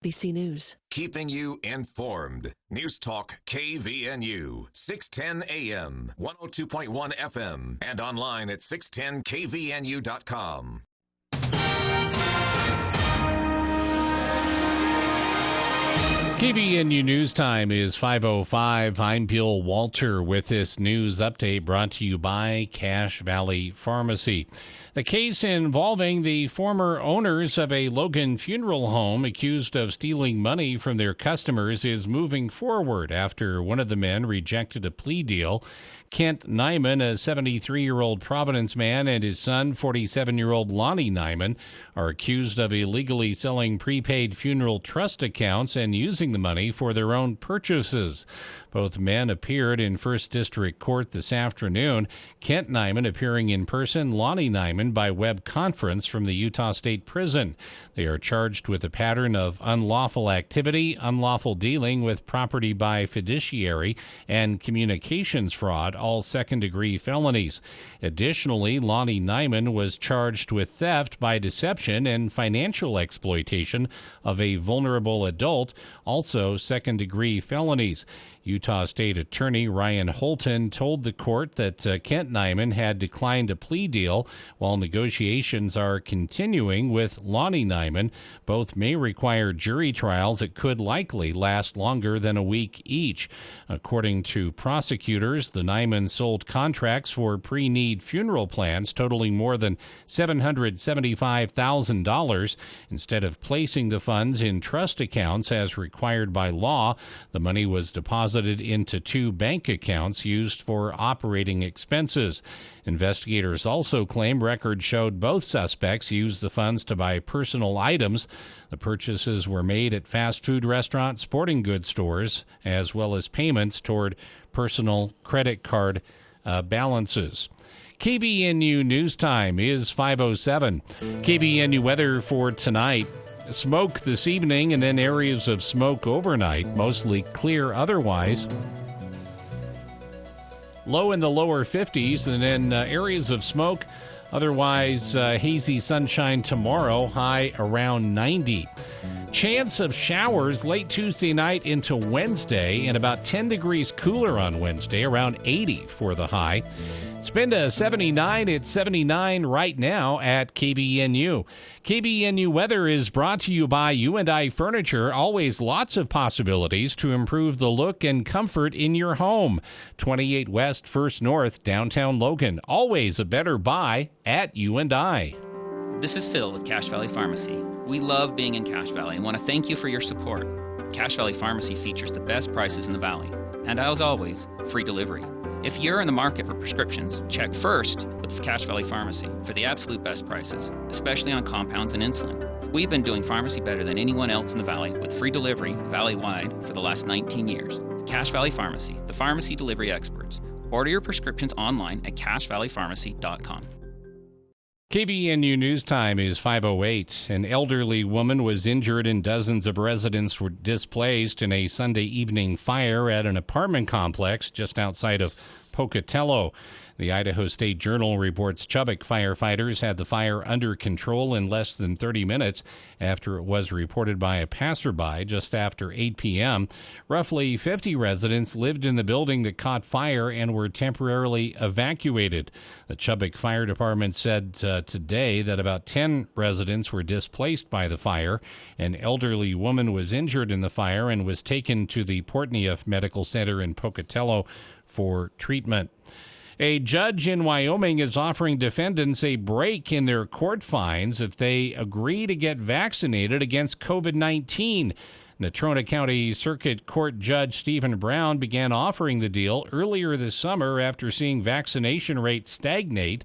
BC News. Keeping you informed. News Talk KVNU, 610 AM, 102.1 FM, and online at 610kvnu.com. KVNU News Time is 5:05. I'm Bill Walter with this news update brought to you by Cache Valley Pharmacy. The case involving the former owners of a Logan funeral home accused of stealing money from their customers is moving forward after one of the men rejected a plea deal. Kent Nyman, a 73-year-old Providence man, and his son, 47-year-old Lonnie Nyman, are accused of illegally selling prepaid funeral trust accounts and using the money for their own purchases. Both men appeared in First District Court this afternoon. Kent Nyman appearing in person, Lonnie Nyman by web conference from the Utah State Prison. They are charged with a pattern of unlawful activity, unlawful dealing with property by fiduciary, and communications fraud, all second-degree felonies. Additionally, Lonnie Nyman was charged with theft by deception and financial exploitation of a vulnerable adult, also second-degree felonies. Utah State Attorney Ryan Holton told the court that Kent Nyman had declined a plea deal while negotiations are continuing with Lonnie Nyman. Both may require jury trials that could likely last longer than a week each. According to prosecutors, the Nymans sold contracts for pre-need funeral plans totaling more than $775,000. Instead of placing the funds in trust accounts as required by law, the money was deposited into two bank accounts used for operating expenses. Investigators also claim records showed both suspects used the funds to buy personal items. The purchases were made at fast food restaurants, sporting goods stores, as well as payments toward personal credit card balances. KVNU News Time is 5:07. KVNU weather for tonight. Smoke this evening and then areas of smoke overnight, mostly clear otherwise. Low in the lower 50s and then areas of smoke, otherwise hazy sunshine tomorrow, high around 90. Chance of showers late Tuesday night into Wednesday and about 10 degrees cooler on Wednesday, around 80 for the high. It's been to 79. It's 79 right now at KVNU. KVNU weather is brought to you by U&I Furniture. Always lots of possibilities to improve the look and comfort in your home. 28 West, 1st North, downtown Logan. Always a better buy at U&I. This is Phil with Cache Valley Pharmacy. We love being in Cache Valley and want to thank you for your support. Cache Valley Pharmacy features the best prices in the valley. And as always, free delivery. If you're in the market for prescriptions, check first with Cache Valley Pharmacy for the absolute best prices, especially on compounds and insulin. We've been doing pharmacy better than anyone else in the valley with free delivery valley-wide for the last 19 years. Cache Valley Pharmacy, the pharmacy delivery experts. Order your prescriptions online at cachevalleypharmacy.com. KVNU News Time is 5:08. An elderly woman was injured and dozens of residents were displaced in a Sunday evening fire at an apartment complex just outside of Pocatello. The Idaho State Journal reports Chubbuck firefighters had the fire under control in less than 30 minutes after it was reported by a passerby just after 8 p.m. Roughly 50 residents lived in the building that caught fire and were temporarily evacuated. The Chubbuck Fire Department said today that about 10 residents were displaced by the fire. An elderly woman was injured in the fire and was taken to the Portneuf Medical Center in Pocatello for treatment. A judge in Wyoming is offering defendants a break in their court fines if they agree to get vaccinated against COVID-19. Natrona County Circuit Court Judge Stephen Brown began offering the deal earlier this summer after seeing vaccination rates stagnate.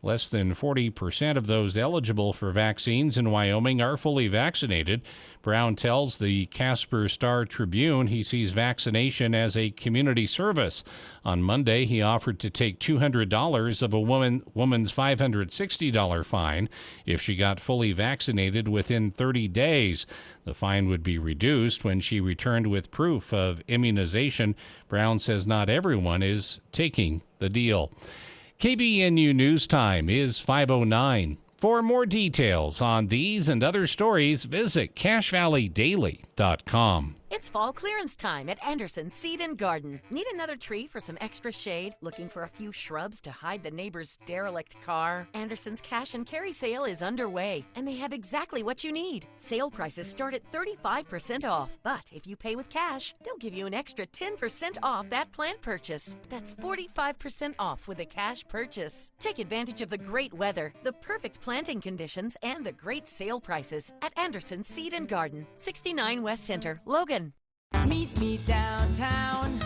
Less than 40% of those eligible for vaccines in Wyoming are fully vaccinated. Brown tells the Casper Star-Tribune he sees vaccination as a community service. On Monday, he offered to take $200 of a woman's $560 fine if she got fully vaccinated within 30 days. The fine would be reduced when she returned with proof of immunization. Brown says not everyone is taking the deal. KVNU News Time is 5:09. For more details on these and other stories, visit CashValleyDaily.com. It's fall clearance time at Anderson's Seed and Garden. Need another tree for some extra shade? Looking for a few shrubs to hide the neighbor's derelict car? Anderson's Cash and Carry sale is underway, and they have exactly what you need. Sale prices start at 35% off, but if you pay with cash, they'll give you an extra 10% off that plant purchase. That's 45% off with a cash purchase. Take advantage of the great weather, the perfect planting conditions, and the great sale prices at Anderson's Seed and Garden, 69 West Center, Logan. Meet me downtown.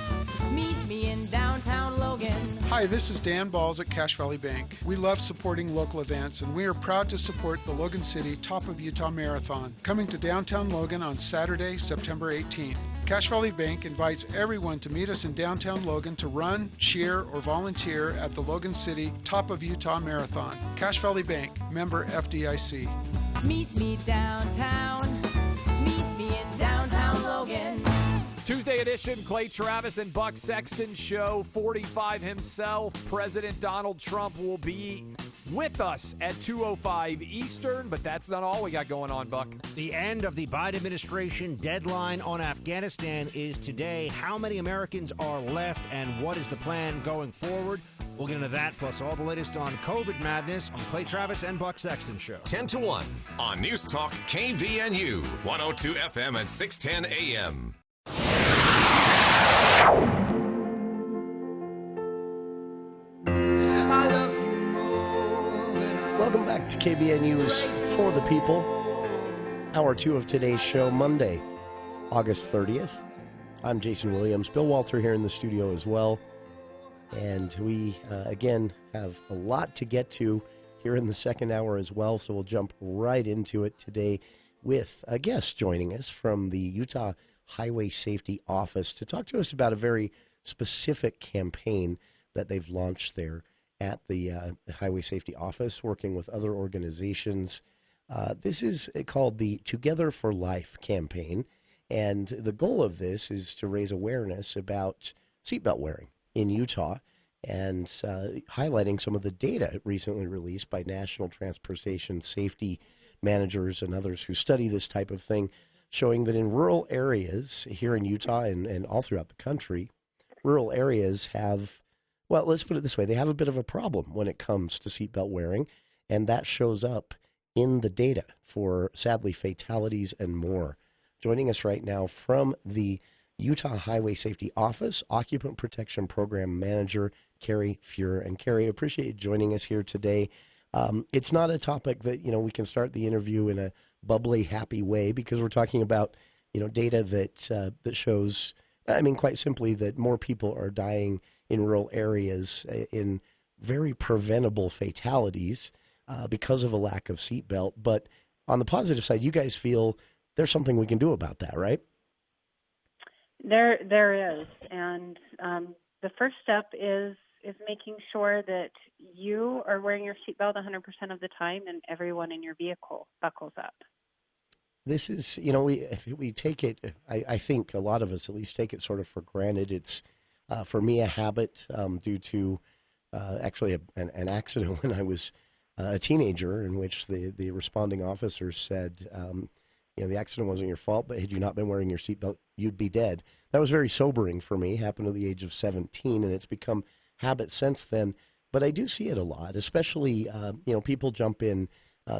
Meet me in downtown Logan. Hi, this is Dan Balls at Cache Valley Bank. We love supporting local events, and we are proud to support the Logan City Top of Utah Marathon, coming to downtown Logan on Saturday, September 18th. Cache Valley Bank invites everyone to meet us in downtown Logan to run, cheer, or volunteer at the Logan City Top of Utah Marathon. Cache Valley Bank, member FDIC. Meet me downtown. Meet me in downtown Logan. Tuesday edition, Clay Travis and Buck Sexton show. 45 himself, President Donald Trump will be with us at 2:05 Eastern, but that's not all we got going on, Buck. The end of the Biden administration deadline on Afghanistan is today. How many Americans are left, and what is the plan going forward? We'll get into that, plus all the latest on COVID madness on Clay Travis and Buck Sexton show. 10 to 1 on News Talk KVNU, 102 FM and 610 AM. Welcome back to KVNU's For the People. Hour 2 of today's show, Monday, August 30th. I'm Jason Williams. Bill Walter here in the studio as well. And we, again, have a lot to get to here in the second hour as well. So we'll jump right into it today with a guest joining us from the Utah Highway Safety Office to talk to us about a very specific campaign that they've launched there at the Highway Safety Office, working with other organizations. This is called the Together for Life campaign, and the goal of this is to raise awareness about seatbelt wearing in Utah and highlighting some of the data recently released by National Transportation Safety Managers and others who study this type of thing, showing that in rural areas here in Utah and all throughout the country, rural areas have, well, let's put it this way, they have a bit of a problem when it comes to seatbelt wearing, and that shows up in the data for, sadly, fatalities and more. Joining us right now from the Utah Highway Safety Office, Occupant Protection Program Manager, Keri Fuhr. And Keri, I appreciate you joining us here today. It's not a topic that, we can start the interview in a bubbly, happy way, because we're talking about, data that shows, quite simply, that more people are dying in rural areas in very preventable fatalities because of a lack of seatbelt. But on the positive side, you guys feel there's something we can do about that, right? There is, and the first step is making sure that you are wearing your seatbelt 100% of the time, and everyone in your vehicle buckles up. This is, we take it, I think a lot of us at least take it sort of for granted. It's, for me, a habit due to actually an accident when I was a teenager, in which the responding officer said, the accident wasn't your fault, but had you not been wearing your seatbelt, you'd be dead. That was very sobering for me. Happened at the age of 17, and it's become habit since then. But I do see it a lot, especially, people jump in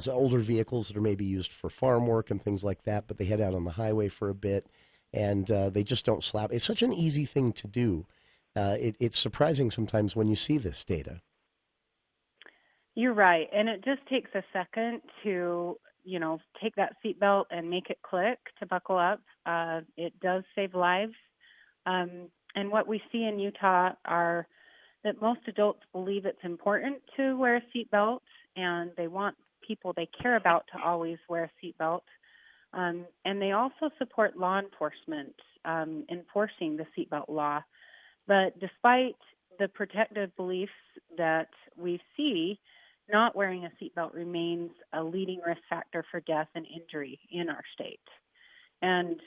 so older vehicles that are maybe used for farm work and things like that, but they head out on the highway for a bit, and they just don't slap. It's such an easy thing to do. It's surprising sometimes when you see this data. You're right, and it just takes a second to take that seatbelt and make it click to buckle up. It does save lives. And what we see in Utah are that most adults believe it's important to wear a seatbelt, and they want people they care about to always wear a seatbelt. And they also support law enforcement enforcing the seatbelt law. But despite the protective beliefs that we see, not wearing a seatbelt remains a leading risk factor for death and injury in our state. And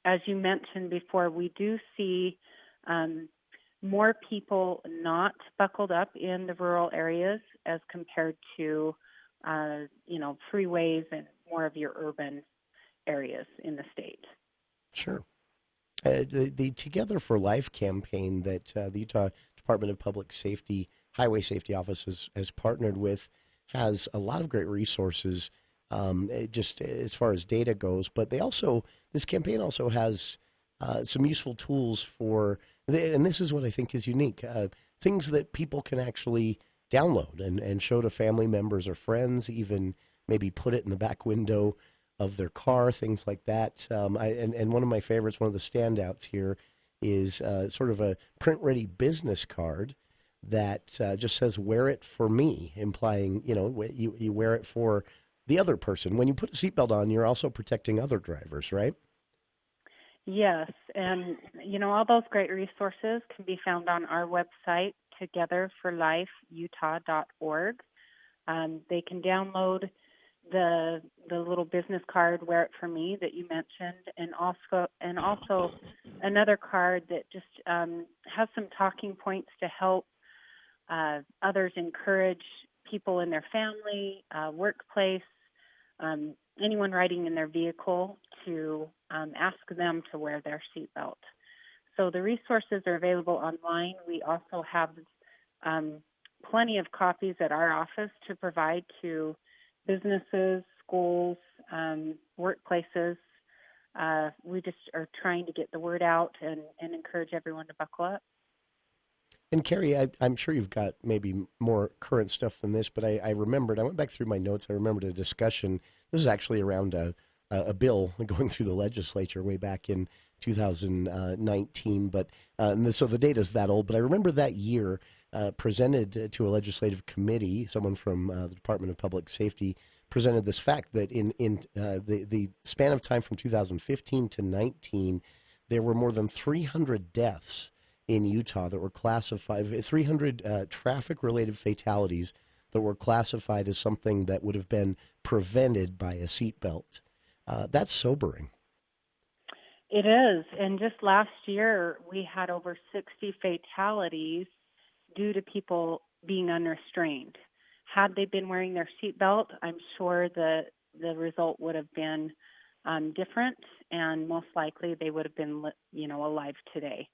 as you mentioned before, we do see more people not buckled up in the rural areas as compared to freeways and more of your urban areas in the state. Sure. The Together for Life campaign that the Utah Department of Public Safety Highway Safety Office has partnered with has a lot of great resources, just as far as data goes. But this campaign also has some useful tools and this is what I think is unique, things that people can actually download and show to family members or friends, even maybe put it in the back window of their car, things like that. And one of my favorites, one of the standouts here, is sort of a print-ready business card that just says, "Wear it for me," implying, you wear it for the other person. When you put a seatbelt on, you're also protecting other drivers, right? Yes, and all those great resources can be found on our website, togetherforlifeutah.org. They can download the little business card, "Wear It For Me," that you mentioned, and also another card that just has some talking points to help others encourage people in their family, workplace, anyone riding in their vehicle to ask them to wear their seatbelt. So the resources are available online. We also have plenty of copies at our office to provide to businesses, schools, workplaces. We just are trying to get the word out and encourage everyone to buckle up. And Keri, I'm sure you've got maybe more current stuff than this, but I went back through my notes. I remembered a discussion. This is actually around a bill going through the legislature way back in 2019. But so the data's that old. But I remember that year presented to a legislative committee, someone from the Department of Public Safety presented this fact that in the span of time from 2015 to 19, there were more than 300 deaths in Utah that were classified, 300 traffic-related fatalities that were classified as something that would have been prevented by a seatbelt. That's sobering. It is. And just last year, we had over 60 fatalities due to people being unrestrained. Had they been wearing their seatbelt, I'm sure the result would have been different, and most likely they would have been, alive today.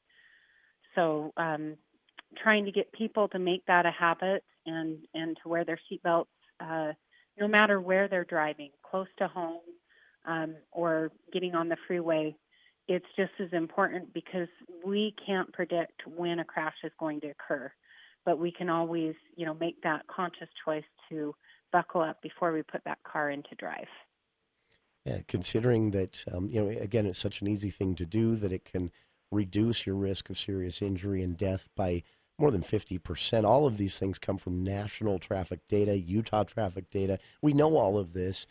So trying to get people to make that a habit and to wear their seatbelts, no matter where they're driving, close to home or getting on the freeway, it's just as important because we can't predict when a crash is going to occur. But we can always, make that conscious choice to buckle up before we put that car into drive. Yeah, considering that, again, it's such an easy thing to do that it can reduce your risk of serious injury and death by more than 50%. All of these things come from national traffic data, Utah traffic data. We know all of this.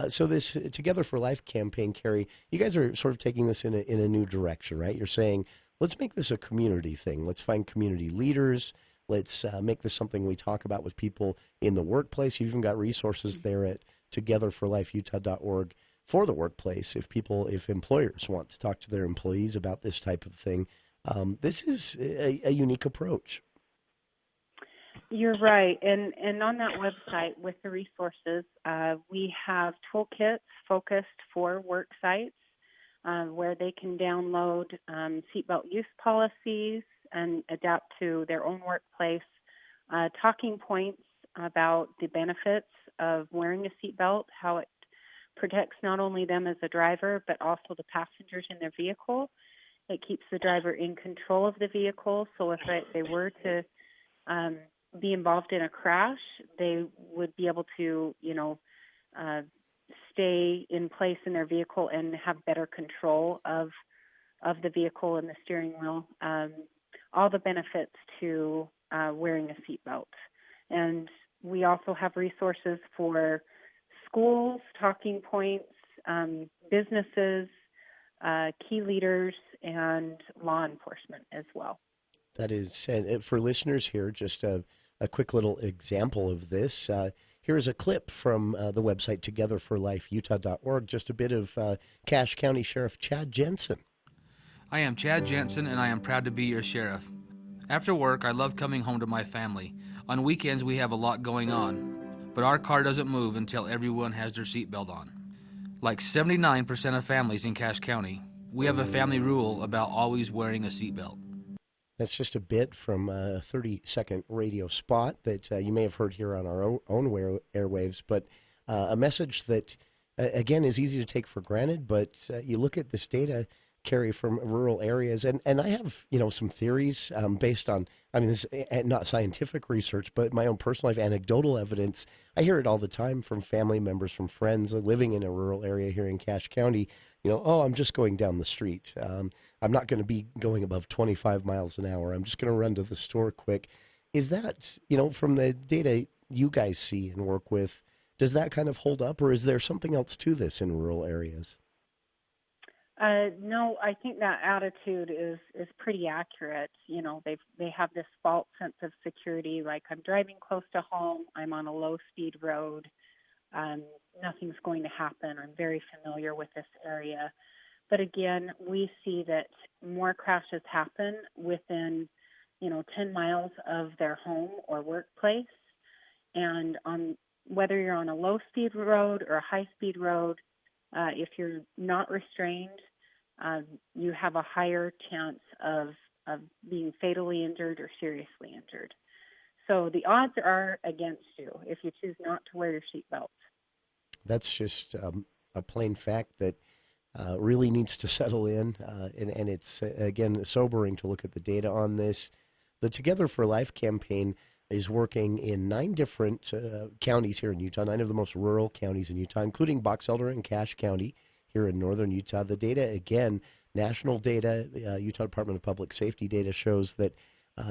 So this Together for Life campaign, Keri, you guys are sort of taking this in a new direction, right? You're saying, let's make this a community thing. Let's find community leaders. Let's make this something we talk about with people in the workplace. You've even got resources there at togetherforlifeutah.org for the workplace if employers want to talk to their employees about this type of thing. This is a unique approach. You're right. And on that website with the resources, we have toolkits focused for work sites where they can download seatbelt use policies and adapt to their own workplace, talking points about the benefits of wearing a seatbelt, how it protects not only them as a driver, but also the passengers in their vehicle. It keeps the driver in control of the vehicle. So if they were to be involved in a crash, they would be able to, stay in place in their vehicle and have better control of the vehicle and the steering wheel. All the benefits to wearing a seatbelt. And we also have resources for schools, talking points, businesses, key leaders, and law enforcement as well. That is, and for listeners here, just a quick little example of this. Here is a clip from the website togetherforlifeutah.org, just a bit of Cache County Sheriff Chad Jensen. I am Chad Jensen, and I am proud to be your sheriff. After work, I love coming home to my family. On weekends, we have a lot going on. but our car doesn't move until everyone has their seatbelt on. Like 79% of families in Cache County, we have a family rule about always wearing a seatbelt. That's just a bit from a 30-second radio spot that you may have heard here on our own airwaves, but a message that, again, is easy to take for granted, but you look at this data, Keri, from rural areas, and I have, some theories based on, this is not scientific research, but my own personal life, anecdotal evidence. I hear it all the time from family members, from friends living in a rural area here in Cache County. I'm just going down the street. I'm not going to be going above 25 miles an hour. I'm just going to run to the store quick. Is that, from the data you guys see and work with, does that kind of hold up, or is there something else to this in rural areas? No, I think that attitude is pretty accurate. They have this false sense of security, like I'm driving close to home, I'm on a low-speed road, nothing's going to happen, I'm very familiar with this area. But again, we see that more crashes happen within, 10 miles of their home or workplace. And whether you're on a low-speed road or a high-speed road, if you're not restrained, you have a higher chance of being fatally injured or seriously injured. So the odds are against you if you choose not to wear your seatbelt. That's just a plain fact that really needs to settle in, and it's, again, sobering to look at the data on this. The Together for Life campaign is working in 9 different counties here in Utah, 9 of the most rural counties in Utah, including Box Elder and Cache County here in northern Utah. The data, again, national data, Utah Department of Public Safety data shows that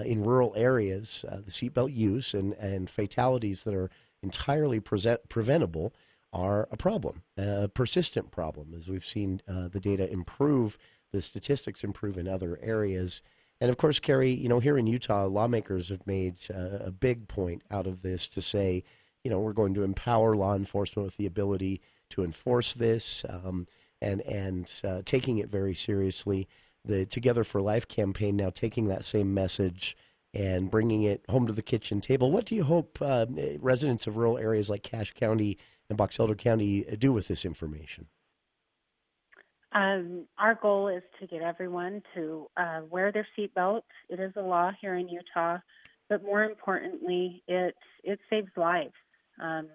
in rural areas, the seatbelt use and fatalities that are entirely preventable are a problem, a persistent problem, as we've seen the data improve, the statistics improve in other areas. And of course, Keri, here in Utah, lawmakers have made a big point out of this to say, we're going to empower law enforcement with the ability to enforce this and taking it very seriously. The Together for Life campaign now taking that same message and bringing it home to the kitchen table. What do you hope residents of rural areas like Cache County and Box Elder County do with this information? Our goal is to get everyone to wear their seatbelt. It is a law here in Utah, but more importantly, it saves lives. And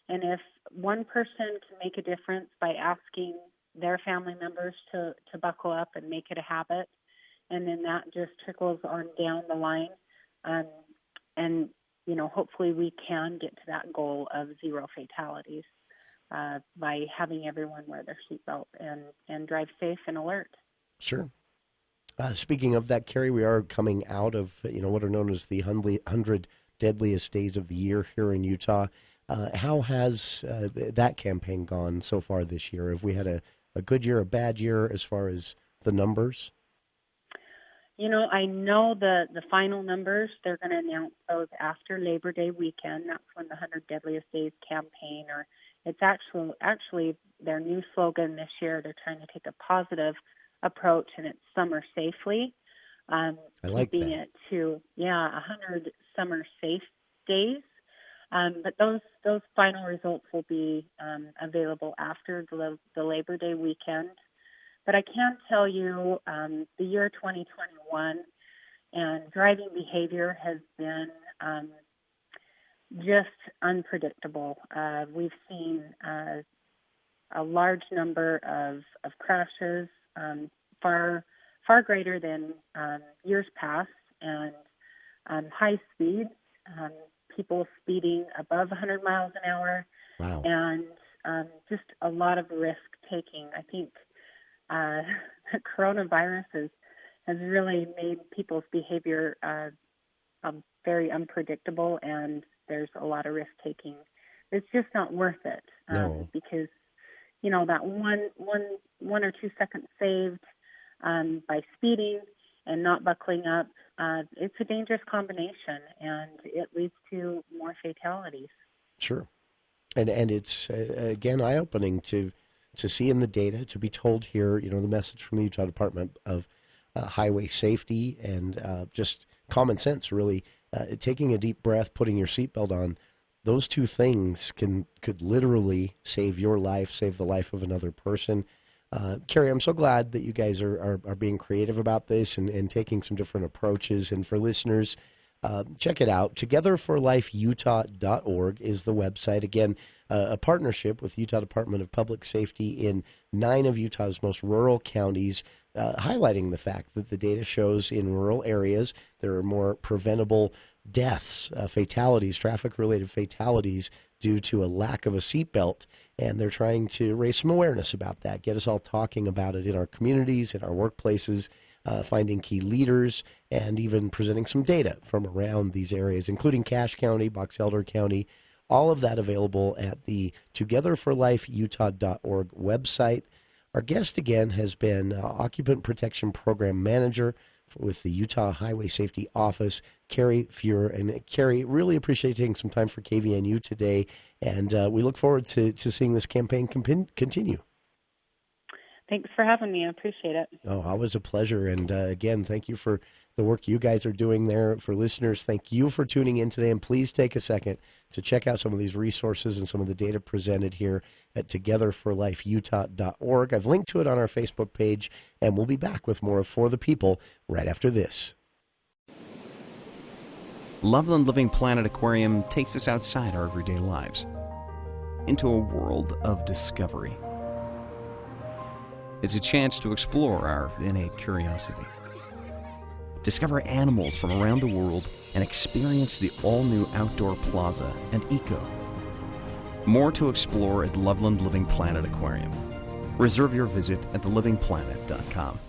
if one person can make a difference by asking their family members to buckle up and make it a habit, and then that just trickles on down the line, and hopefully we can get to that goal of 0 fatalities. By having everyone wear their seatbelt and drive safe and alert. Sure. Speaking of that, Keri, we are coming out of what are known as the 100 deadliest days of the year here in Utah. How has that campaign gone so far this year? Have we had a good year, a bad year as far as the numbers? I know the final numbers, they're going to announce those after Labor Day weekend. That's when the 100 Deadliest Days campaign, or it's actually their new slogan this year. They're trying to take a positive approach, and it's Summer Safely. I like keeping that. it to 100 Summer Safe Days. But those final results will be available after the Labor Day weekend. But I can tell you the year 2021 and driving behavior has been just unpredictable. We've seen a large number of crashes, far greater than years past, and high speeds, people speeding above 100 miles an hour, wow. And just a lot of risk taking. I think coronavirus has really made people's behavior very unpredictable, and there's a lot of risk taking. It's just not worth it No. because that one or 2 seconds saved by speeding and not buckling up, it's a dangerous combination, and it leads to more fatalities. Sure. And it's, again, eye-opening to see in the data, to be told here, the message from the Utah Department of Highway Safety and just common sense, really, taking a deep breath, putting your seatbelt on. those two things could literally save your life, save the life of another person. Keri, I'm so glad that you guys are being creative about this and taking some different approaches. And for listeners, check it out. TogetherForLifeUtah.org is the website. Again, a partnership with Utah Department of Public Safety in 9 of Utah's most rural counties, highlighting the fact that the data shows in rural areas there are more preventable deaths, fatalities, traffic-related fatalities due to a lack of a seatbelt. And they're trying to raise some awareness about that, get us all talking about it in our communities, in our workplaces, finding key leaders, and even presenting some data from around these areas, including Cache County, Box Elder County, all of that available at the TogetherForLifeUtah.org website. Our guest again has been Occupant Protection Program Manager with the Utah Highway Safety Office, Keri Fuhr. And Keri, really appreciate taking some time for KVNU today, and we look forward to seeing this campaign continue. Thanks for having me. I appreciate it. Oh, always a pleasure. And again, thank you for the work you guys are doing there. For listeners, thank you for tuning in today. And please take a second to check out some of these resources and some of the data presented here at TogetherForLifeUtah.org. I've linked to it on our Facebook page, and we'll be back with more of For the People right after this. Loveland Living Planet Aquarium takes us outside our everyday lives into a world of discovery. It's a chance to explore our innate curiosity, discover animals from around the world, and experience the all-new outdoor plaza and eco. More to explore at Loveland Living Planet Aquarium. Reserve your visit at thelivingplanet.com.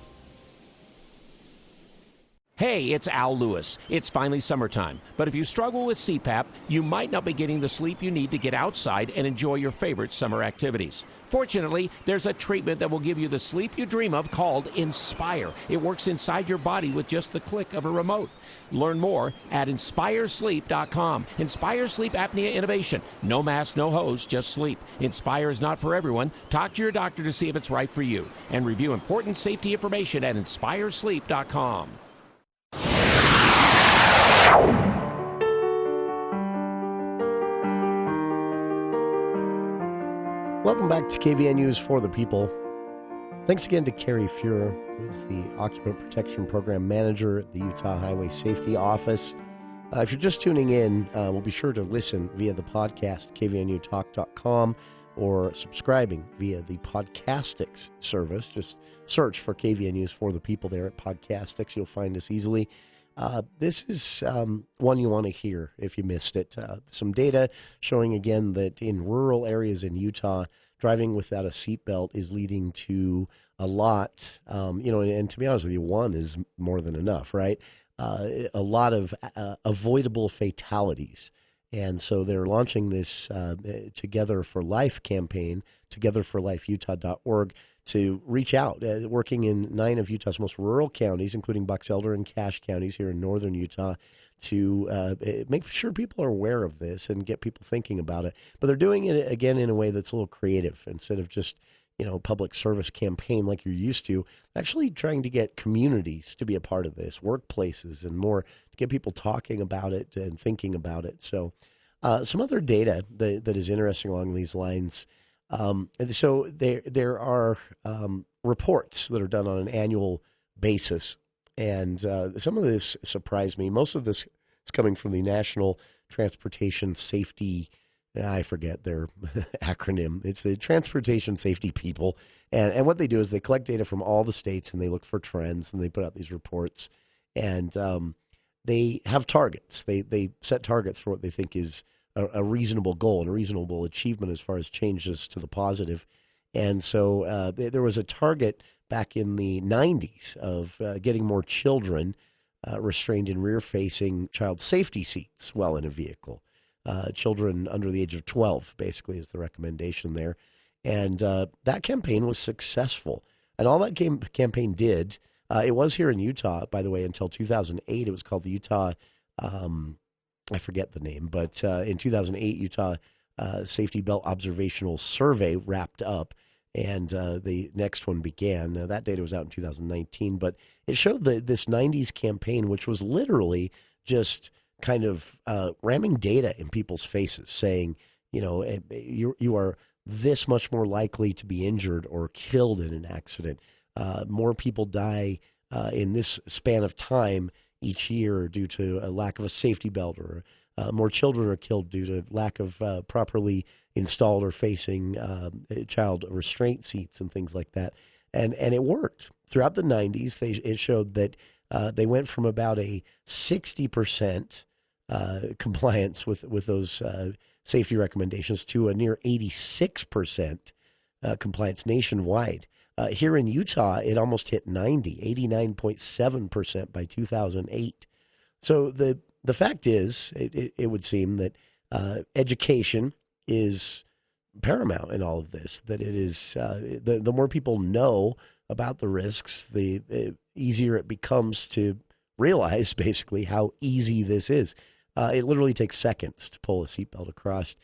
Hey, it's Al Lewis. It's finally summertime, but if you struggle with CPAP, you might not be getting the sleep you need to get outside and enjoy your favorite summer activities. Fortunately, there's a treatment that will give you the sleep you dream of called Inspire. It works inside your body with just the click of a remote. Learn more at InspireSleep.com. Inspire Sleep Apnea Innovation. No mask, no hose, just sleep. Inspire is not for everyone. Talk to your doctor to see if it's right for you. And review important safety information at InspireSleep.com. Welcome back to KVNU's For the People. Thanks again to Keri Fuhr, who is the Occupant Protection Program Manager at the Utah Highway Safety Office. If you're just tuning in, we'll be sure to listen via the podcast, kvnutalk.com, or subscribing via the Podcastics service. Just search for KVNU's For the People there at Podcastics. You'll find us easily. This is one you want to hear if you missed it. Some data showing again that in rural areas in Utah, driving without a seatbelt is leading to a lot, and to be honest with you, one is more than enough, right? A lot of avoidable fatalities. And so they're launching this Together for Life campaign, togetherforlifeutah.org, to reach out, working in 9 of Utah's most rural counties, including Box Elder and Cache counties here in northern Utah, to make sure people are aware of this and get people thinking about it. But they're doing it, again, in a way that's a little creative. Instead of just, public service campaign like you're used to, actually trying to get communities to be a part of this, workplaces and more, to get people talking about it and thinking about it. So some other data that is interesting along these lines. So there are reports that are done on an annual basis, and some of this surprised me. Most of this is coming from the National Transportation Safety, I forget their acronym. It's the Transportation Safety People, and what they do is they collect data from all the states, and they look for trends, and they put out these reports, and they have targets. They set targets for what they think is a reasonable goal and a reasonable achievement as far as changes to the positive. And so there was a target back in the 90s of getting more children restrained in rear-facing child safety seats while in a vehicle. Children under the age of 12, basically, is the recommendation there. And that campaign was successful. And all that campaign did, it was here in Utah, by the way, until 2008. It was called the Utah I forget the name, but in 2008, Utah Safety Belt Observational Survey wrapped up, and the next one began. That data was out in 2019, but it showed that this 90s campaign, which was literally just kind of ramming data in people's faces, saying, you are this much more likely to be injured or killed in an accident. More people die in this span of time each year due to a lack of a safety belt, or more children are killed due to lack of properly installed or facing child restraint seats and things like that. And it worked. Throughout the 90s, it showed that they went from about a 60% compliance with those safety recommendations to a near 86% compliance nationwide. Here in Utah, it almost hit 89.7% by 2008. So the fact is, it would seem that education is paramount in all of this, that it is the more people know about the risks, the easier it becomes to realize basically how easy this is. It literally takes seconds to pull a seatbelt across.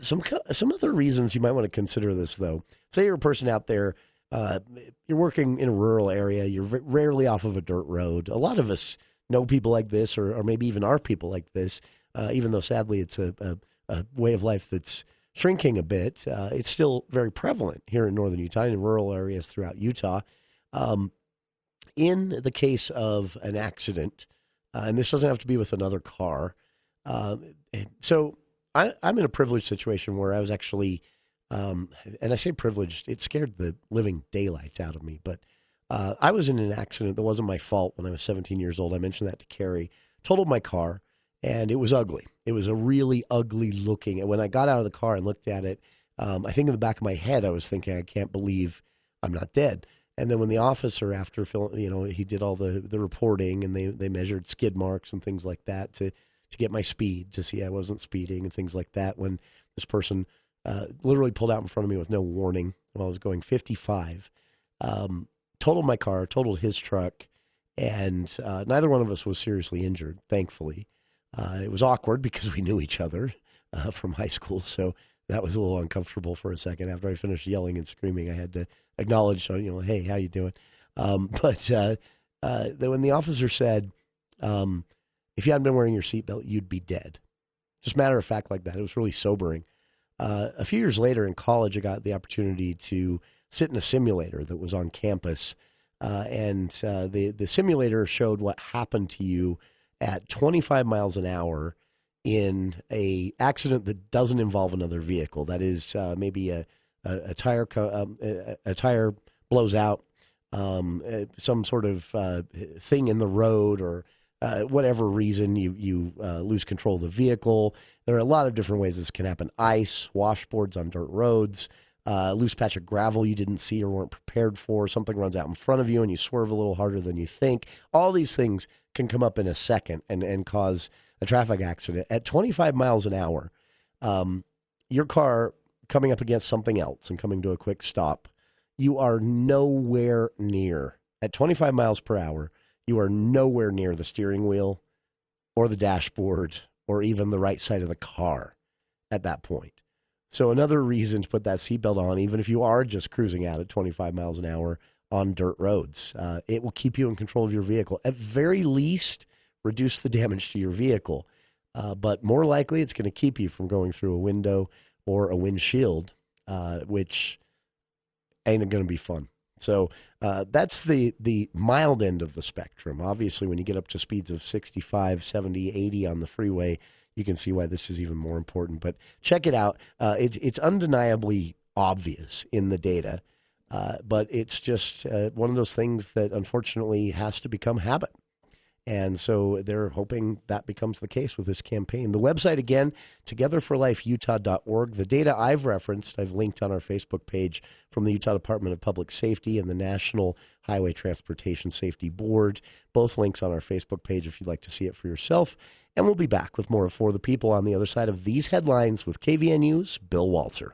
Some other reasons you might want to consider this, though. Say you're a person out there, you're working in a rural area, you're rarely off of a dirt road. A lot of us know people like this, or maybe even are people like this, even though sadly it's a way of life that's shrinking a bit. It's still very prevalent here in northern Utah and in rural areas throughout Utah. In the case of an accident, and this doesn't have to be with another car. So I'm in a privileged situation where I was actually, and I say privileged, it scared the living daylights out of me, but I was in an accident that wasn't my fault when I was 17 years old. I mentioned that to Keri. Totaled my car, and it was ugly. It was a really ugly looking. And when I got out of the car and looked at it, I think in the back of my head, I was thinking, I can't believe I'm not dead. And then when the officer, after he did all the reporting, and they measured skid marks and things like that to get my speed, to see I wasn't speeding and things like that, when this person literally pulled out in front of me with no warning while I was going 55, totaled my car, totaled his truck, and neither one of us was seriously injured, thankfully. It was awkward because we knew each other from high school, so that was a little uncomfortable for a second. After I finished yelling and screaming, I had to acknowledge, hey, how you doing? But when the officer said, if you hadn't been wearing your seatbelt, you'd be dead. Just matter of fact like that. It was really sobering. A few years later in college, I got the opportunity to sit in a simulator that was on campus. And the simulator showed what happened to you at 25 miles an hour in a accident that doesn't involve another vehicle. That is maybe a tire blows out, some sort of thing in the road, or whatever reason you lose control of the vehicle. There are a lot of different ways this can happen. Ice, washboards on dirt roads, loose patch of gravel you didn't see or weren't prepared for, something runs out in front of you and you swerve a little harder than you think. All these things can come up in a second and cause a traffic accident. At 25 miles an hour, your car coming up against something else and coming to a quick stop, you are nowhere near, at 25 miles per hour, you are nowhere near the steering wheel or the dashboard or even the right side of the car at that point. So another reason to put that seatbelt on, even if you are just cruising out at 25 miles an hour on dirt roads, it will keep you in control of your vehicle. At very least, reduce the damage to your vehicle. But more likely, it's going to keep you from going through a window or a windshield, which ain't going to be fun. So that's the mild end of the spectrum. Obviously, when you get up to speeds of 65, 70, 80 on the freeway, you can see why this is even more important. But check it out. It's undeniably obvious in the data, but it's just one of those things that unfortunately has to become habit. And so they're hoping that becomes the case with this campaign. The website, again, togetherforlifeutah.org. The data I've referenced, I've linked on our Facebook page from the Utah Department of Public Safety and the National Highway Transportation Safety Board. Both links on our Facebook page if you'd like to see it for yourself. And we'll be back with more of For the People on the other side of these headlines with KVNU's Bill Walter.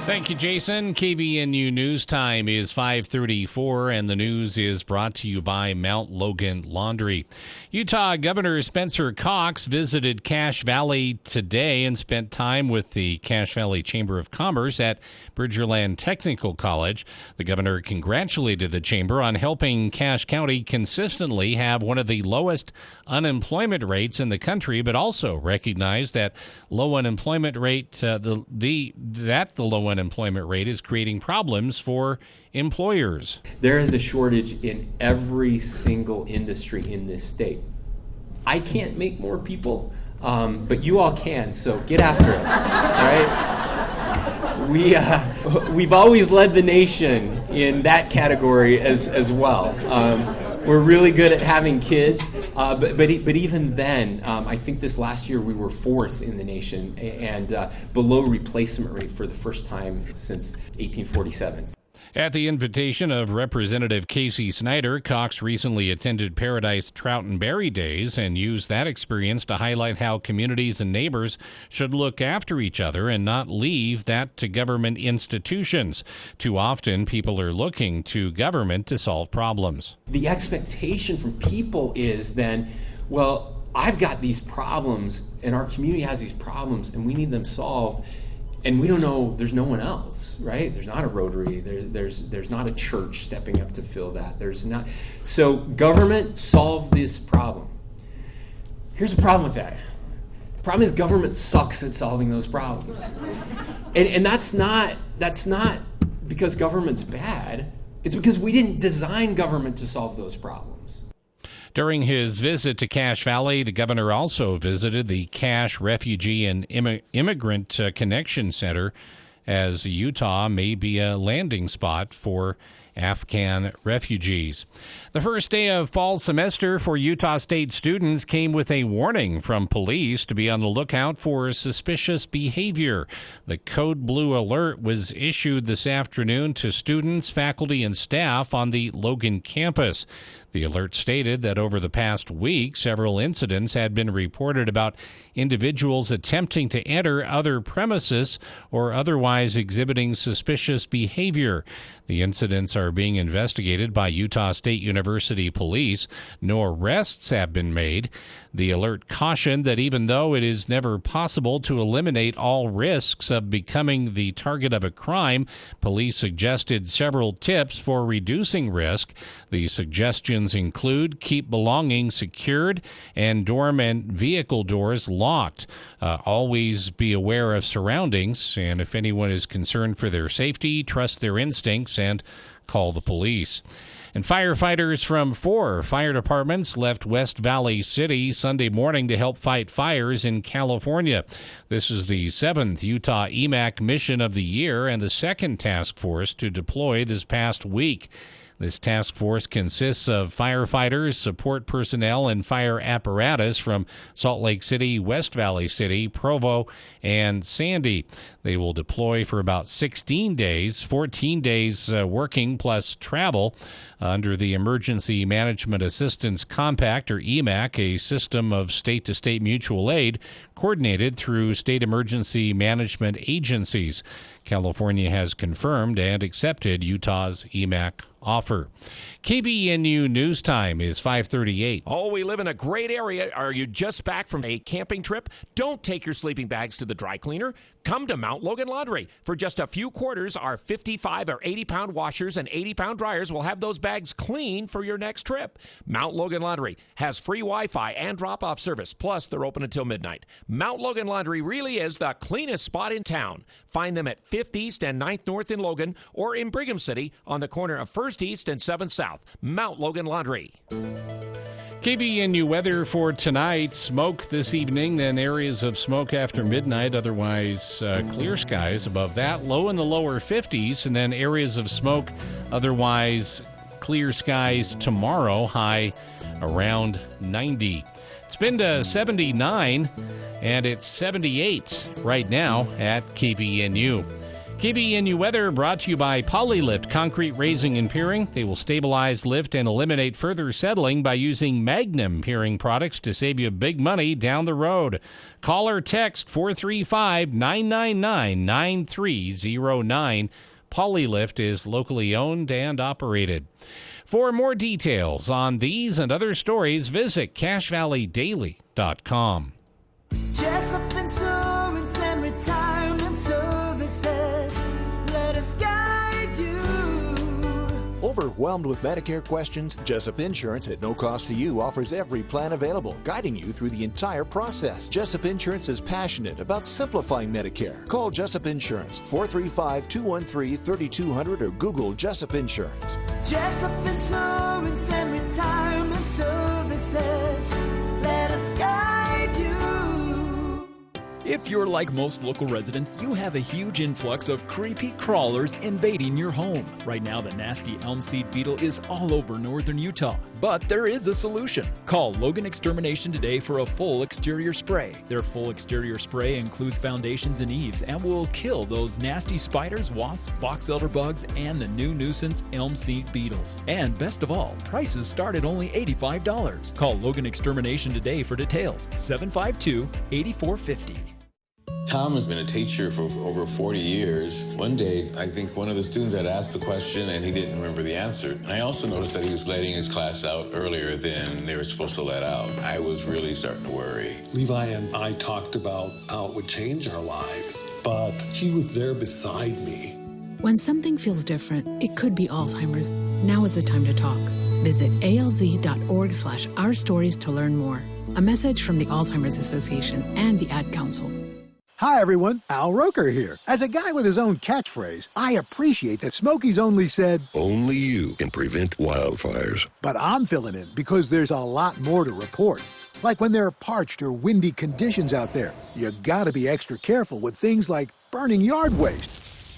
Thank you, Jason. KVNU News Time is 5:34, and the news is brought to you by Mount Logan Laundry. Utah Governor Spencer Cox visited Cache Valley today and spent time with the Cache Valley Chamber of Commerce at Bridgerland Technical College. The governor congratulated the chamber on helping Cache County consistently have one of the lowest unemployment rates in the country, but also recognized that low unemployment rate, the low unemployment rate is creating problems for employers. There is a shortage in every single industry in this state. I can't make more people, but you all can, so get after it, all right? We've always led the nation in that category as well. We're really good at having kids, but even then, I think this last year we were 4th in the nation and below replacement rate for the first time since 1847. At the invitation of Representative Casey Snyder, Cox recently attended Paradise Trout and Berry Days and used that experience to highlight how communities and neighbors should look after each other and not leave that to government institutions. Too often, people are looking to government to solve problems. The expectation from people is then, well, I've got these problems and our community has these problems and we need them solved. And we don't know, there's no one else, right? There's not a Rotary, there's not a church stepping up to fill that. There's not. So government solve this problem. Here's the problem with that. The problem is government sucks at solving those problems. And that's not because government's bad. It's because we didn't design government to solve those problems. During his visit to Cache Valley, the governor also visited the Cache Refugee and Immigrant Connection Center, as Utah may be a landing spot for Afghan refugees. The first day of fall semester for Utah State students came with a warning from police to be on the lookout for suspicious behavior. The Code Blue alert was issued this afternoon to students, faculty, and staff on the Logan campus. The alert stated that over the past week, several incidents had been reported about individuals attempting to enter other premises or otherwise exhibiting suspicious behavior. The incidents are being investigated by Utah State University police. No arrests have been made. The alert cautioned that even though it is never possible to eliminate all risks of becoming the target of a crime, police suggested several tips for reducing risk. The suggestions include keep belongings secured and dorm and vehicle doors locked. Always be aware of surroundings, and if anyone is concerned for their safety, trust their instincts and call the police. And firefighters from 4 fire departments left West Valley City Sunday morning to help fight fires in California. This is the 7th Utah EMAC mission of the year and the 2nd task force to deploy this past week. This task force consists of firefighters, support personnel, and fire apparatus from Salt Lake City, West Valley City, Provo, and Sandy. They will deploy for about 16 days, 14 days working plus travel under the Emergency Management Assistance Compact, or EMAC, a system of state-to-state mutual aid coordinated through state emergency management agencies. California has confirmed and accepted Utah's EMAC offer. KVNU News Time is 5:38. Oh, we live in a great area. Are you just back from a camping trip? Don't take your sleeping bags to the dry cleaner. Come to Mount Logan Laundry. For just a few quarters, our 55 or 80-pound washers and 80-pound dryers will have those bags clean for your next trip. Mount Logan Laundry has free Wi-Fi and drop-off service, plus they're open until midnight. Mount Logan Laundry really is the cleanest spot in town. Find them at 5th East and 9th North in Logan or in Brigham City on the corner of 1st East and 7th South. Mount Logan Laundry. KVNU weather for tonight. Smoke this evening, then areas of smoke after midnight. Otherwise, clear skies above that. Low in the lower 50s, and then areas of smoke. Otherwise, clear skies tomorrow. High around 90. It's been to 79, and it's 78 right now at KVNU. KVNU weather brought to you by Polylift Concrete Raising and Piering. They will stabilize, lift, and eliminate further settling by using Magnum Piering products to save you big money down the road. Call or text 435-999-9309. Polylift is locally owned and operated. For more details on these and other stories, visit CashValleyDaily.com. Jessup Insurance and Retirement Services. Let us guide you. Overwhelmed with Medicare questions? Jessup Insurance, at no cost to you, offers every plan available, guiding you through the entire process. Jessup Insurance is passionate about simplifying Medicare. Call Jessup Insurance, 435-213-3200, or Google Jessup Insurance. Jessup Insurance and Retirement Services. Let us guide you. If you're like most local residents, you have a huge influx of creepy crawlers invading your home. Right now, the nasty elm seed beetle is all over northern Utah. But there is a solution. Call Logan Extermination today for a full exterior spray. Their full exterior spray includes foundations and eaves and will kill those nasty spiders, wasps, box elder bugs, and the new nuisance elm seed beetles. And best of all, prices start at only $85. Call Logan Extermination today for details. 752-8450. Tom has been a teacher for over 40 years. One day, I think one of the students had asked the question and he didn't remember the answer. And I also noticed that he was letting his class out earlier than they were supposed to let out. I was really starting to worry. Levi and I talked about how it would change our lives, but he was there beside me. When something feels different, it could be Alzheimer's. Now is the time to talk. Visit alz.org/ourstories to learn more. A message from the Alzheimer's Association and the Ad Council. Hi, everyone. Al Roker here. As a guy with his own catchphrase, I appreciate that Smokey's only said, "Only you can prevent wildfires." But I'm filling in because there's a lot more to report. Like when there are parched or windy conditions out there, you gotta be extra careful with things like burning yard waste.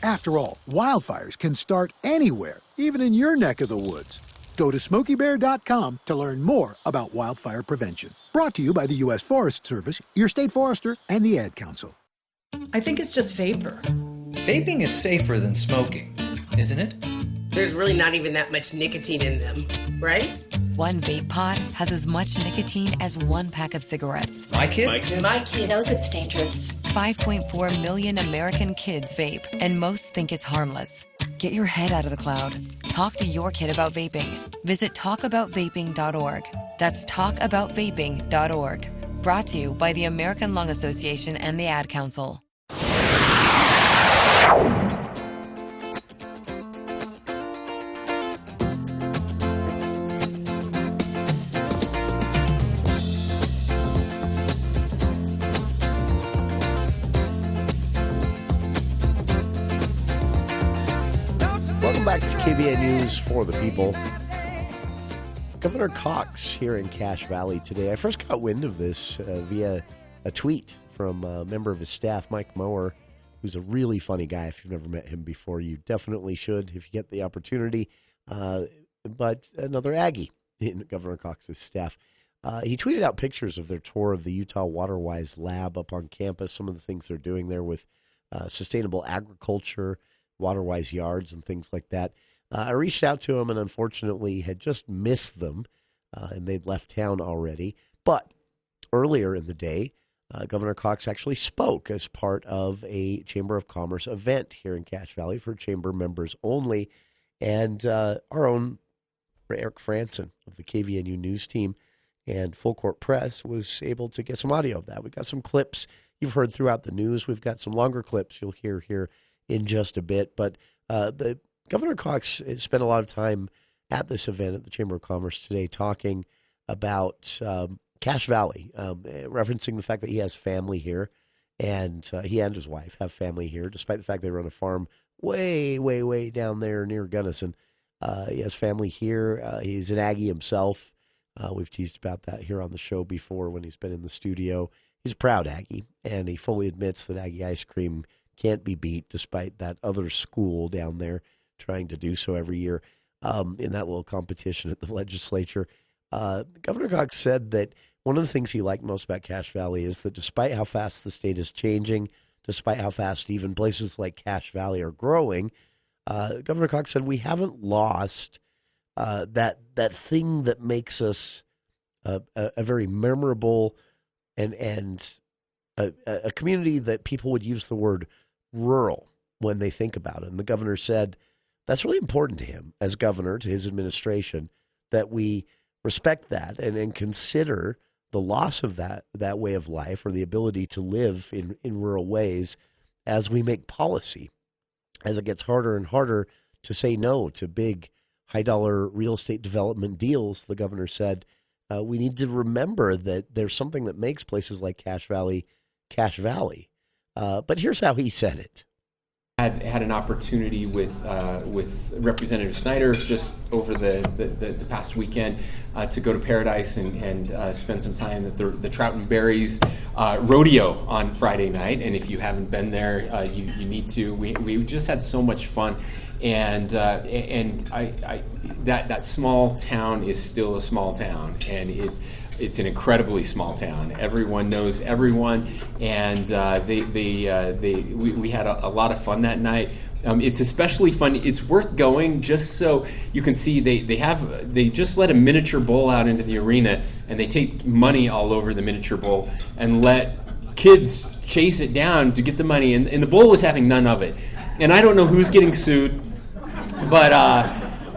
After all, wildfires can start anywhere, even in your neck of the woods. Go to SmokeyBear.com to learn more about wildfire prevention. Brought to you by the U.S. Forest Service, your state forester, and the Ad Council. I think it's just vapor. Vaping is safer than smoking, isn't it? There's really not even that much nicotine in them, right? One vape pod has as much nicotine as one pack of cigarettes. My kid knows it's dangerous. 5.4 million American kids vape, and most think it's harmless. Get your head out of the cloud. Talk to your kid about vaping. Visit talkaboutvaping.org. That's talkaboutvaping.org. Brought to you by the American Lung Association and the Ad Council. Welcome back to KVN News for the People. Governor Cox here in Cache Valley today. I first got wind of this via a tweet from a member of his staff, Mike Mower, who's a really funny guy. If you've never met him before, you definitely should if you get the opportunity. But another Aggie in Governor Cox's staff. He tweeted out pictures of their tour of the Utah Waterwise lab up on campus, some of the things they're doing there with sustainable agriculture, Waterwise yards, and things like that. I reached out to him and unfortunately had just missed them, and they'd left town already. But earlier in the day, Governor Cox actually spoke as part of a Chamber of Commerce event here in Cache Valley for chamber members only. And our own Eric Franson of the KVNU News team and Full Court Press was able to get some audio of that. We got some clips you've heard throughout the news. We've got some longer clips you'll hear here in just a bit. But the Governor Cox spent a lot of time at this event at the Chamber of Commerce today talking about Cache Valley, referencing the fact that he has family here, and he and his wife have family here, despite the fact they run a farm way, way, way down there near Gunnison. He has family here. He's an Aggie himself. We've teased about that here on the show before when he's been in the studio. He's a proud Aggie, and he fully admits that Aggie ice cream can't be beat, despite that other school down there trying to do so every year in that little competition at the legislature. Governor Cox said that one of the things he liked most about Cache Valley is that despite how fast the state is changing, despite how fast even places like Cache Valley are growing. Governor Cox said we haven't lost that thing that makes us a very memorable and a community that people would use the word rural when they think about it. And the governor said that's really important to him as governor, to his administration, that we respect that and consider the loss of that way of life or the ability to live in rural ways as we make policy, as it gets harder and harder to say no to big high-dollar real estate development deals. The governor said we need to remember that there's something that makes places like Cache Valley. But here's how he said it. Had an opportunity with Representative Snyder just over the past weekend to go to Paradise and spend some time at the Trout and Berries rodeo on Friday night. And if you haven't been there, you need to. We just had so much fun, and that small town is still a small town, and it's an incredibly small town. Everyone knows everyone, and we had a lot of fun that night. It's especially fun. It's worth going just so you can see they just let a miniature bowl out into the arena, and they take money all over the miniature bowl and let kids chase it down to get the money. And the bowl was having none of it. And I don't know who's getting sued, but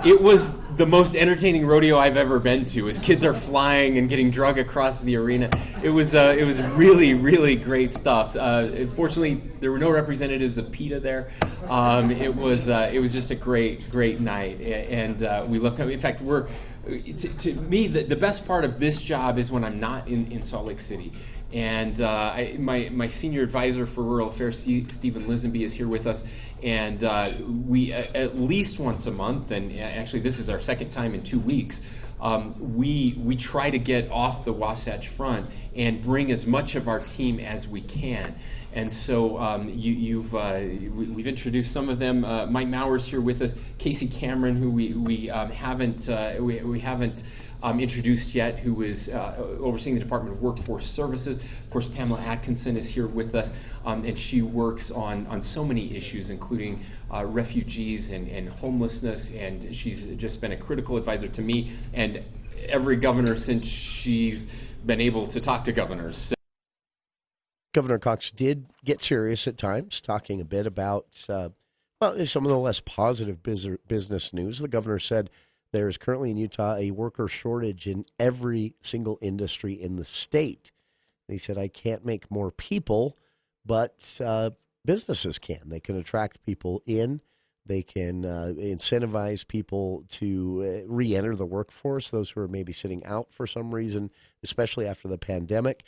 it was the most entertaining rodeo I've ever been to, as kids are flying and getting drug across the arena. It was really, really great stuff. Fortunately, there were no representatives of PETA there. It was just a great night, and we love coming. In fact, to me, the best part of this job is when I'm not in Salt Lake City. And my senior advisor for rural affairs, Stephen Lisenby, is here with us. And we, at least once a month, and actually this is our second time in 2 weeks, we try to get off the Wasatch Front and bring as much of our team as we can. And so we've introduced some of them. Mike Mauer's here with us. Casey Cameron, who we haven't introduced yet, who is overseeing the Department of Workforce Services. Of course, Pamela Atkinson is here with us, and she works on so many issues, including refugees and homelessness, and she's just been a critical advisor to me and every governor since she's been able to talk to governors. Governor Cox did get serious at times, talking a bit about some of the less positive business news. The governor said there is currently in Utah a worker shortage in every single industry in the state. And he said, I can't make more people, but businesses can. They can attract people in. They can incentivize people to re-enter the workforce, those who are maybe sitting out for some reason, especially after the pandemic.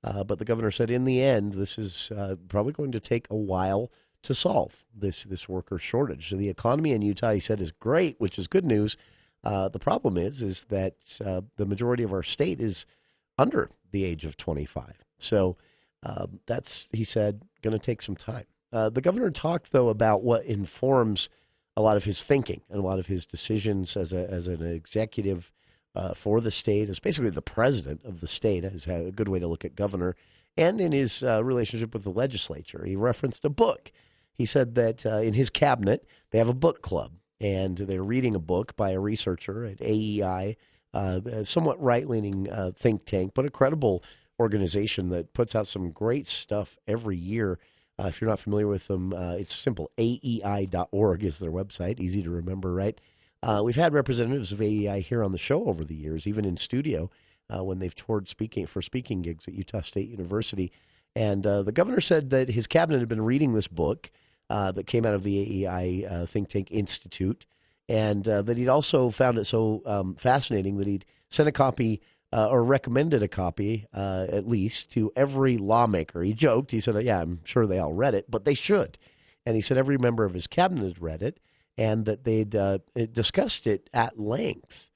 But the governor said in the end, this is probably going to take a while to solve this worker shortage. So the economy in Utah, he said, is great, which is good news. The problem is that the majority of our state is under the age of 25. So that's, he said, going to take some time. The governor talked, though, about what informs a lot of his thinking and a lot of his decisions as an executive for the state, as basically the president of the state, is a good way to look at governor, and in his relationship with the legislature. He referenced a book. He said that in his cabinet, they have a book club, and they're reading a book by a researcher at AEI, a somewhat right-leaning think tank, but a credible organization that puts out some great stuff every year. If you're not familiar with them, it's simple. AEI.org is their website. Easy to remember, right? We've had representatives of AEI here on the show over the years, even in studio, when they've toured speaking gigs at Utah State University. And the governor said that his cabinet had been reading this book that came out of the AEI Think Tank Institute, and that he'd also found it so fascinating that he'd sent a copy or recommended a copy, at least, to every lawmaker. He joked. He said, yeah, I'm sure they all read it, but they should. And he said every member of his cabinet had read it, and that they'd discussed it at length.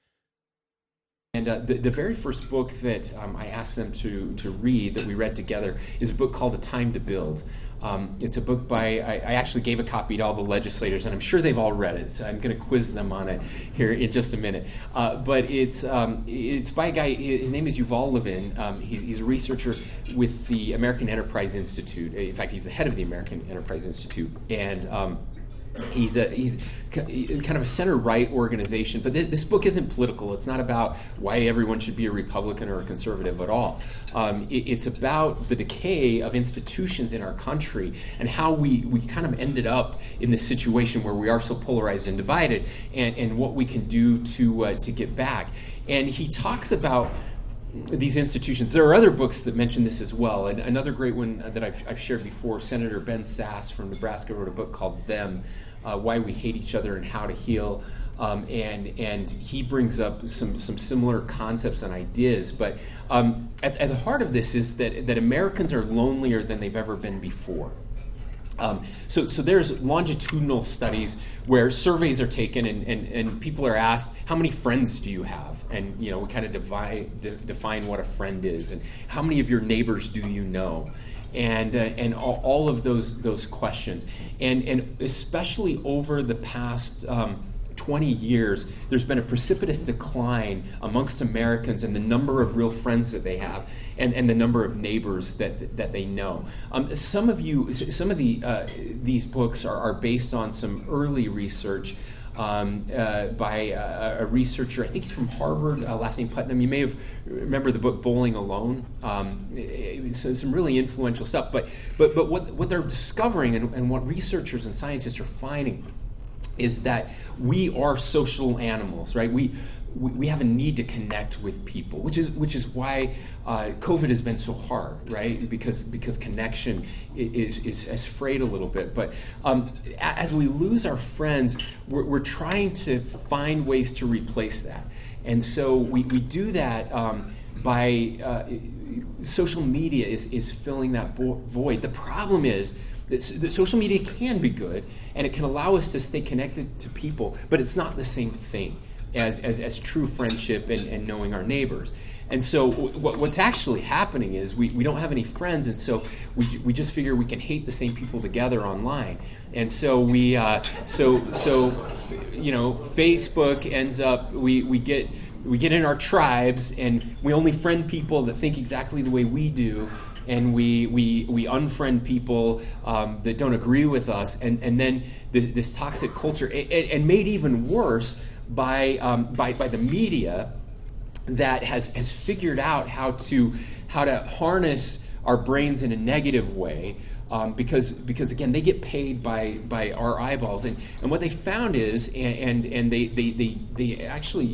And the very first book that I asked them to read, that we read together, is a book called A Time to Build. It's a book by, I actually gave a copy to all the legislators, and I'm sure they've all read it, so I'm going to quiz them on it here in just a minute. But it's by a guy, his name is Yuval Levin. He's a researcher with the American Enterprise Institute. In fact, he's the head of the American Enterprise Institute. And he's kind of a center-right organization, but this book isn't political. It's not about why everyone should be a Republican or a conservative at all. It's about the decay of institutions in our country and how we kind of ended up in this situation where we are so polarized and divided, and what we can do to get back. And he talks about these institutions. There are other books that mention this as well. And another great one that I've shared before, Senator Ben Sass from Nebraska wrote a book called Them, Why We Hate Each Other and How to Heal. And he brings up some similar concepts and ideas. But at the heart of this is that Americans are lonelier than they've ever been before. So there's longitudinal studies where surveys are taken and people are asked, how many friends do you have? And we kind of define what a friend is, and how many of your neighbors do you know? And all of those questions. And especially over the past 20 years, there's been a precipitous decline amongst Americans in the number of real friends that they have and the number of neighbors that they know. Some of these books are based on some early research by a researcher, I think he's from Harvard, last name Putnam. You may have remember the book Bowling Alone. So some really influential stuff. But what they're discovering and what researchers and scientists are finding is that we are social animals, right? We have a need to connect with people, which is why COVID has been so hard, right? Because connection is frayed a little bit. But as we lose our friends, we're trying to find ways to replace that, and so we do that by social media is filling that void. The problem is that social media can be good, and it can allow us to stay connected to people, but it's not the same thing as true friendship and knowing our neighbors. And so what's actually happening is we don't have any friends, and so we just figure we can hate the same people together online. And so Facebook ends up we get in our tribes, and we only friend people that think exactly the way we do, and we unfriend people that don't agree with us, and then this toxic culture, and made even worse by the media that has figured out how to harness our brains in a negative way, because again, they get paid by our eyeballs, and what they found is, and they actually,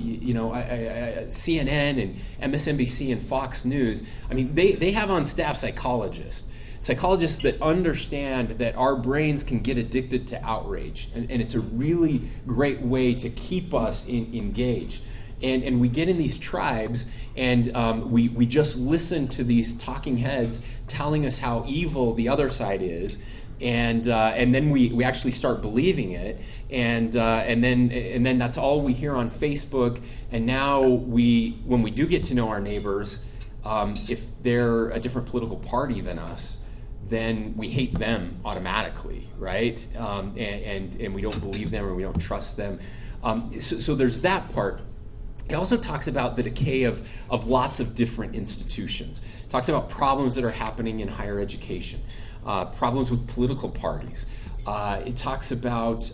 CNN and MSNBC and Fox News, I mean, they have on staff psychologists that understand that our brains can get addicted to outrage, and it's a really great way to keep us engaged. And we get in these tribes, and we just listen to these talking heads telling us how evil the other side is, and then we actually start believing it, and then that's all we hear on Facebook. And now when we do get to know our neighbors, if they're a different political party than us, then we hate them automatically, right? And we don't believe them, or we don't trust them. So there's that part. He also talks about the decay of lots of different institutions. Talks about problems that are happening in higher education, problems with political parties. It talks about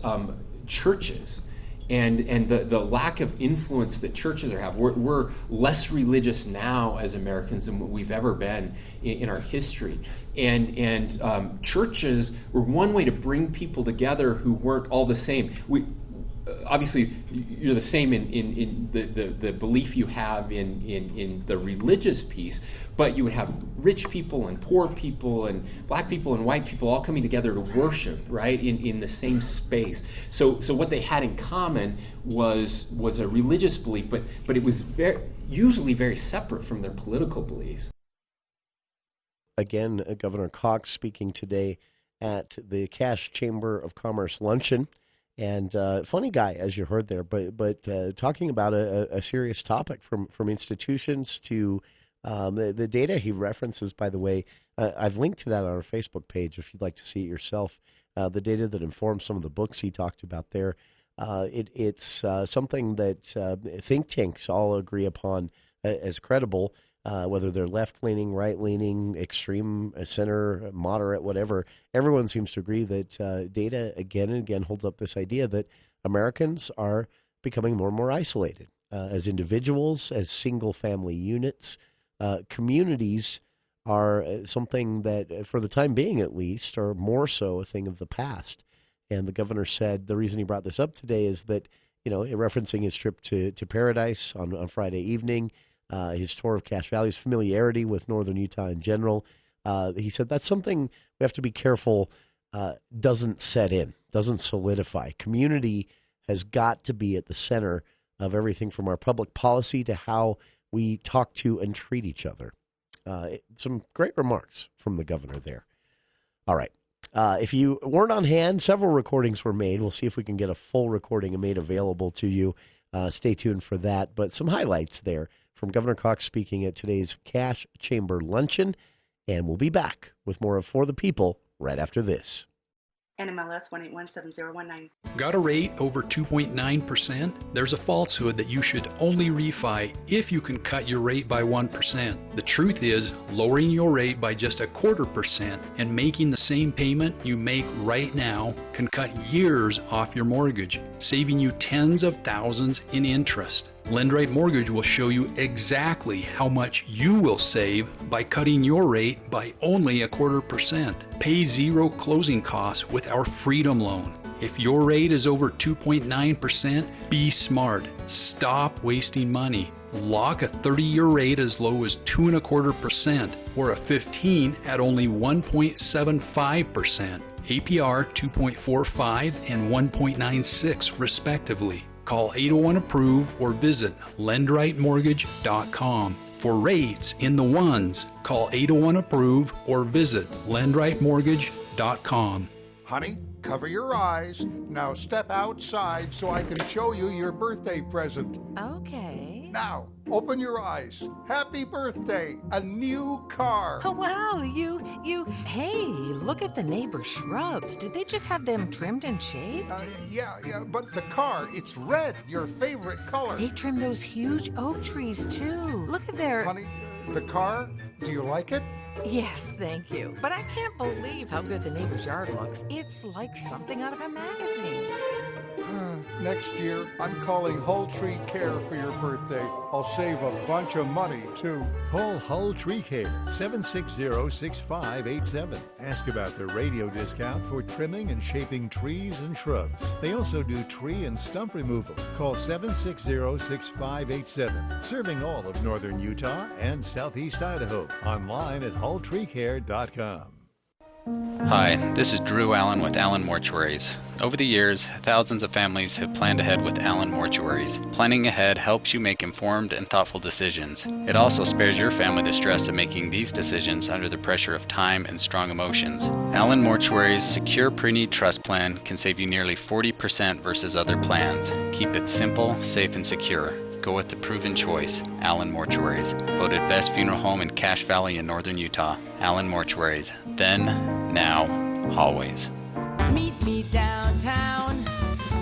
churches and the lack of influence that churches have. We're less religious now as Americans than what we've ever been in our history. And churches were one way to bring people together who weren't all the same. Obviously, you're the same in the belief you have in the religious piece, but you would have rich people and poor people and black people and white people all coming together to worship, right, in the same space. So what they had in common was a religious belief, but it was usually very separate from their political beliefs. Again, Governor Cox speaking today at the Cache Chamber of Commerce luncheon. And funny guy, as you heard there, but talking about a serious topic from institutions to The data he references, by the way, I've linked to that on our Facebook page if you'd like to see it yourself. The data that informs some of the books he talked about there. It's something that think tanks all agree upon as credible, whether they're left-leaning, right-leaning, extreme, center, moderate, whatever. Everyone seems to agree that data again and again holds up this idea that Americans are becoming more and more isolated as individuals, as single-family units. Communities are something that, for the time being at least, are more so a thing of the past. And the governor said the reason he brought this up today is that, referencing his trip to Paradise on Friday evening, his tour of Cache Valley, his familiarity with northern Utah in general, he said that's something we have to be careful doesn't set in, doesn't solidify. Community has got to be at the center of everything from our public policy to how we talk to and treat each other. Some great remarks from the governor there. All right. If you weren't on hand, several recordings were made. We'll see if we can get a full recording made available to you. Stay tuned for that. But some highlights there from Governor Cox speaking at today's Cache Chamber Luncheon. And we'll be back with more of For the People right after this. NMLS 1817019. Got a rate over 2.9%? There's a falsehood that you should only refi if you can cut your rate by 1%. The truth is, lowering your rate by just 0.25% and making the same payment you make right now can cut years off your mortgage, saving you tens of thousands in interest. LendRight Mortgage will show you exactly how much you will save by cutting your rate by only 0.25%. Pay zero closing costs with our Freedom Loan. If your rate is over 2.9%, be smart. Stop wasting money. Lock a 30-year rate as low as 2.25% or a 15 at only 1.75%. APR 2.45 and 1.96 respectively. Call 801-APPROVE or visit lendrightmortgage.com. For rates in the ones, call 801-APPROVE or visit lendrightmortgage.com. Honey, cover your eyes. Now step outside so I can show you your birthday present. Okay. Now, open your eyes. Happy birthday, a new car. Oh, wow, hey, look at the neighbor's shrubs. Did they just have them trimmed and shaved? Yeah, but the car, it's red, your favorite color. They trimmed those huge oak trees, too. Look at their... Honey, the car, do you like it? Yes, thank you. But I can't believe how good the neighbor's yard looks. It's like something out of a magazine. Next year, I'm calling Whole Tree Care for your birthday. I'll save a bunch of money, too. Call Whole Tree Care, 760-6587. Ask about the radio discount for trimming and shaping trees and shrubs. They also do tree and stump removal. Call 760-6587. Serving all of northern Utah and southeast Idaho. Online at wholetreecare.com. Hi, this is Drew Allen with Allen Mortuaries. Over the years, thousands of families have planned ahead with Allen Mortuaries. Planning ahead helps you make informed and thoughtful decisions. It also spares your family the stress of making these decisions under the pressure of time and strong emotions. Allen Mortuaries' secure pre-need trust plan can save you nearly 40% versus other plans. Keep it simple, safe, and secure. Go with the proven choice, Allen Mortuaries. Voted best funeral home in Cache Valley in northern Utah. Allen Mortuaries. Then, now, always. Meet me downtown.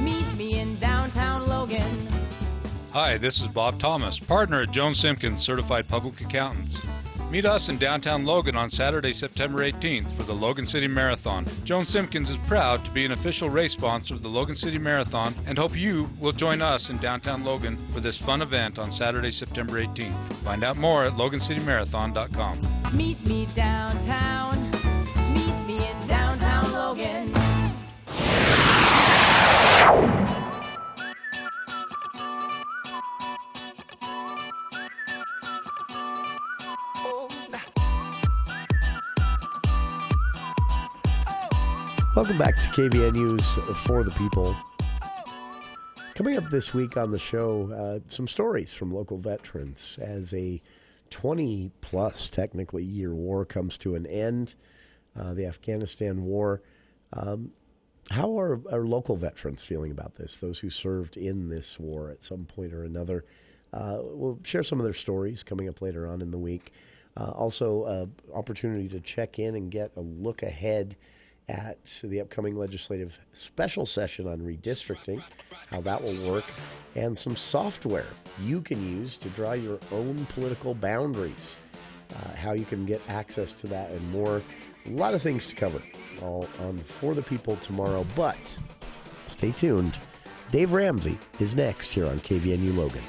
Meet me in downtown Logan. Hi, this is Bob Thomas, partner at Jones Simpkins Certified Public Accountants. Meet us in downtown Logan on Saturday, September 18th for the Logan City Marathon. Jones Simpkins is proud to be an official race sponsor of the Logan City Marathon and hope you will join us in downtown Logan for this fun event on Saturday, September 18th. Find out more at logancitymarathon.com. Meet me downtown. Meet me in downtown Logan. Welcome back to KVNU's For the People. Coming up this week on the show, some stories from local veterans as a 20-plus, technically, year war comes to an end, the Afghanistan war. How are local veterans feeling about this, those who served in this war at some point or another? We'll share some of their stories coming up later on in the week. Also, opportunity to check in and get a look ahead at the upcoming legislative special session on redistricting, how that will work, and some software you can use to draw your own political boundaries, how you can get access to that and more. A lot of things to cover all on For the People tomorrow, but stay tuned. Dave Ramsey is next here on KVNU Logan.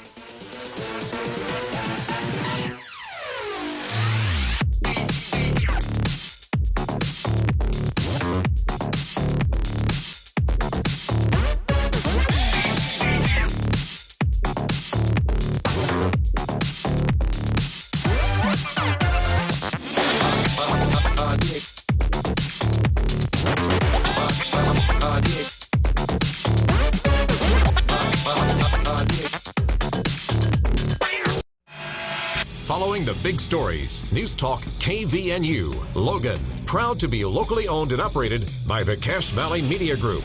Following the big stories, News Talk KVNU, Logan, proud to be locally owned and operated by the Cache Valley Media Group.